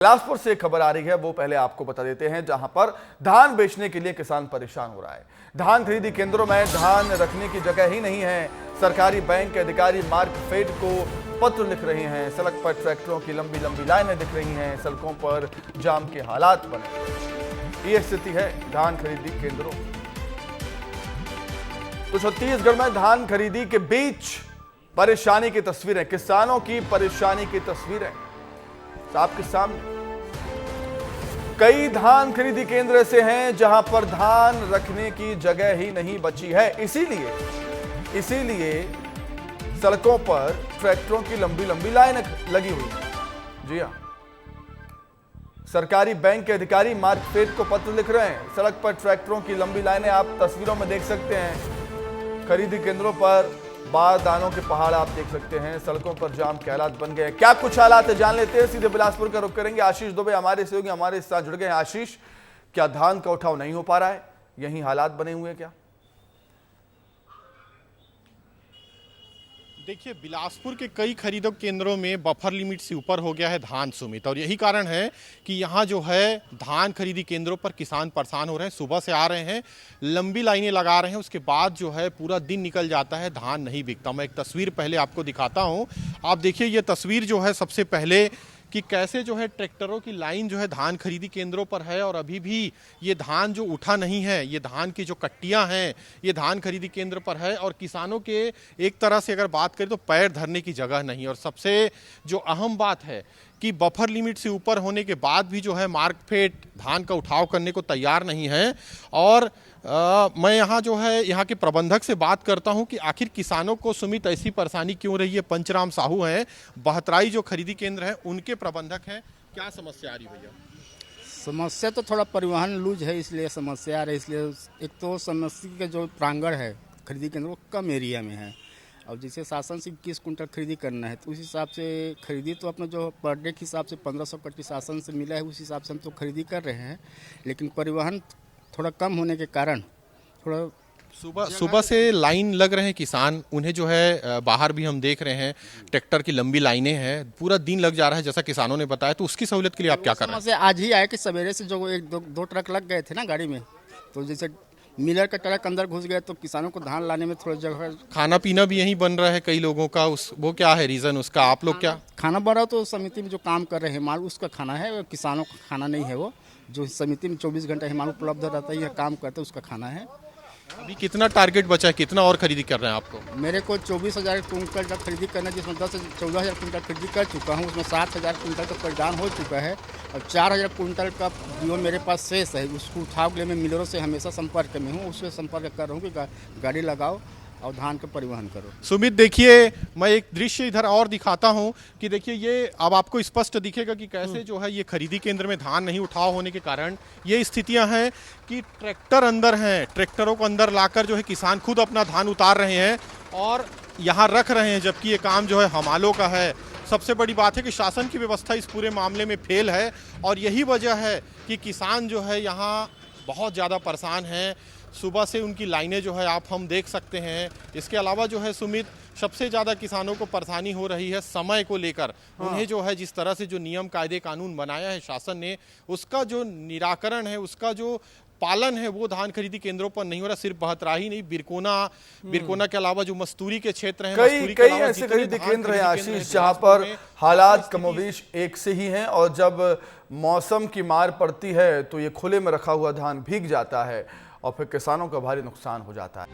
बिलासपुर से खबर आ रही है, वो पहले आपको बता देते हैं, जहां पर धान बेचने के लिए किसान परेशान हो रहा है। धान खरीदी केंद्रों में धान रखने की जगह ही नहीं है। सरकारी बैंक के अधिकारी मार्कफेड को पत्र लिख रहे हैं। सड़क पर ट्रैक्टरों की लंबी लंबी लाइनें दिख रही हैं। सड़कों पर जाम के हालात बने। ये स्थिति है धान खरीदी केंद्रों। तो छत्तीसगढ़ में धान खरीदी के बीच परेशानी की तस्वीरें, किसानों की परेशानी की तस्वीरें आपके सामने। कई धान खरीदी केंद्र ऐसे हैं जहां पर धान रखने की जगह ही नहीं बची है। इसीलिए सड़कों पर ट्रैक्टरों की लंबी लंबी लाइनें लगी हुई है। जी हां, सरकारी बैंक के अधिकारी मार्कफेड को पत्र लिख रहे हैं। सड़क पर ट्रैक्टरों की लंबी लाइनें आप तस्वीरों में देख सकते हैं। खरीदी केंद्रों पर बारदानों के पहाड़ आप देख सकते हैं। सड़कों पर जाम के हालात बन गए। क्या कुछ हालात है, जान लेते हैं। सीधे बिलासपुर का रुख करेंगे। आशीष दुबे हमारे सहयोगी हमारे साथ जुड़ गए हैं। आशीष, क्या धान का उठाव नहीं हो पा रहा है? यही हालात बने हुए हैं क्या? देखिए, बिलासपुर के कई खरीदो केंद्रों में बफर लिमिट से ऊपर हो गया है धान सुमित, और यही कारण है कि यहाँ जो है धान खरीदी केंद्रों पर किसान परेशान हो रहे हैं। सुबह से आ रहे हैं, लंबी लाइनें लगा रहे हैं, उसके बाद जो है पूरा दिन निकल जाता है, धान नहीं बिकता। मैं एक तस्वीर पहले आपको दिखाता हूँ। आप देखिए, ये तस्वीर जो है सबसे पहले कि कैसे जो है ट्रैक्टरों की लाइन जो है धान खरीदी केंद्रों पर है, और अभी भी ये धान जो उठा नहीं है, ये धान की जो कट्टियां हैं ये धान खरीदी केंद्र पर है। और किसानों के एक तरह से अगर बात करें तो पैर धरने की जगह नहीं। और सबसे जो अहम बात है कि बफर लिमिट से ऊपर होने के बाद भी जो है मार्कफेड धान का उठाव करने को तैयार नहीं है। और मैं यहाँ जो है यहाँ के प्रबंधक से बात करता हूँ कि आखिर किसानों को सुमित ऐसी परेशानी क्यों रही है। पंचराम साहू हैं, बहतराई जो खरीदी केंद्र है उनके प्रबंधक हैं। क्या समस्या आ रही भैया? समस्या तो थोड़ा परिवहन लूज है, इसलिए समस्या आ रही है। इसलिए एक तो समस्या का जो प्रांगण है खरीदी केंद्र वो कम एरिया में है, और जैसे शासन से 21 कुंटल खरीदी करना है तो उस हिसाब से खरीदी तो अपना जो पर डे के हिसाब से 1500 कट्टी शासन से मिला है, उस हिसाब से हम तो खरीदी कर रहे हैं। लेकिन परिवहन थोड़ा कम होने के कारण थोड़ा सुबह से लाइन लग रहे हैं किसान, उन्हें जो है बाहर भी हम देख रहे हैं ट्रैक्टर की लंबी लाइनें हैं, पूरा दिन लग जा रहा है जैसा किसानों ने बताया। तो उसकी सहूलियत के लिए आप क्या कर रहे हैं? आज ही आए कि सवेरे से जो एक दो ट्रक लग गए थे ना गाड़ी में, तो जैसे मिलर का ट्रक अंदर घुस गया तो किसानों को धान लाने में थोड़ा जगह। खाना पीना भी यहीं बन रहा है कई लोगों का, वो क्या है रीजन उसका? आप लोग क्या खाना बन रहा हो तो समिति में जो काम कर रहे हैं माल उसका खाना है, किसानों का खाना नहीं है। वो जो समिति में 24 घंटे हिमाल उपलब्ध रहता है, काम करते हैं, उसका खाना है। अभी कितना टारगेट बचा है, कितना और खरीदी कर रहे हैं आपको? मेरे को 24,000 कुंटल का खरीदी करना है, जिसमें 10 से 14,000 कुंटल खरीदी कर चुका हूँ। उसमें 7,000 कुंटल का परिधान हो चुका है, और 4,000 कुंटल का जो मेरे पास शेष है उसको उठाव के लिए मैं मिलरों से हमेशा संपर्क में हूँ। उससे संपर्क कर रहा हूँ कि गाड़ी लगाओ और धान का परिवहन करो। सुमित, देखिए मैं एक दृश्य इधर और दिखाता हूं कि देखिए ये अब आपको स्पष्ट दिखेगा कि कैसे जो है ये खरीदी केंद्र में धान नहीं उठाव होने के कारण ये स्थितियां हैं कि ट्रैक्टर अंदर हैं, ट्रैक्टरों को अंदर लाकर जो है किसान खुद अपना धान उतार रहे हैं और यहाँ रख रहे हैं, जबकि ये काम जो है हमालों का है। सबसे बड़ी बात है कि शासन की व्यवस्था इस पूरे मामले में फेल है, और यही वजह है कि किसान जो है यहाँ बहुत ज़्यादा परेशान हैं। सुबह से उनकी लाइनें जो है हम देख सकते हैं। इसके अलावा जो है सुमित, सबसे ज़्यादा किसानों को परेशानी हो रही है समय को लेकर। उन्हें जो है जिस तरह से जो नियम कायदे कानून बनाया है शासन ने, उसका जो निराकरण है, उसका जो पालन है वो धान खरीदी केंद्रों पर नहीं हो रहा। सिर्फ बहतराई नहीं, बिरकोना के अलावा जो मस्तूरी के क्षेत्र हैं, कई ऐसे खरीदी केंद्र हैं आशीष, जहां पर हालात कमोबेश एक से ही हैं, और जब मौसम की मार पड़ती है तो ये खुले में रखा हुआ धान भीग जाता है और फिर किसानों का भारी नुकसान हो जाता है।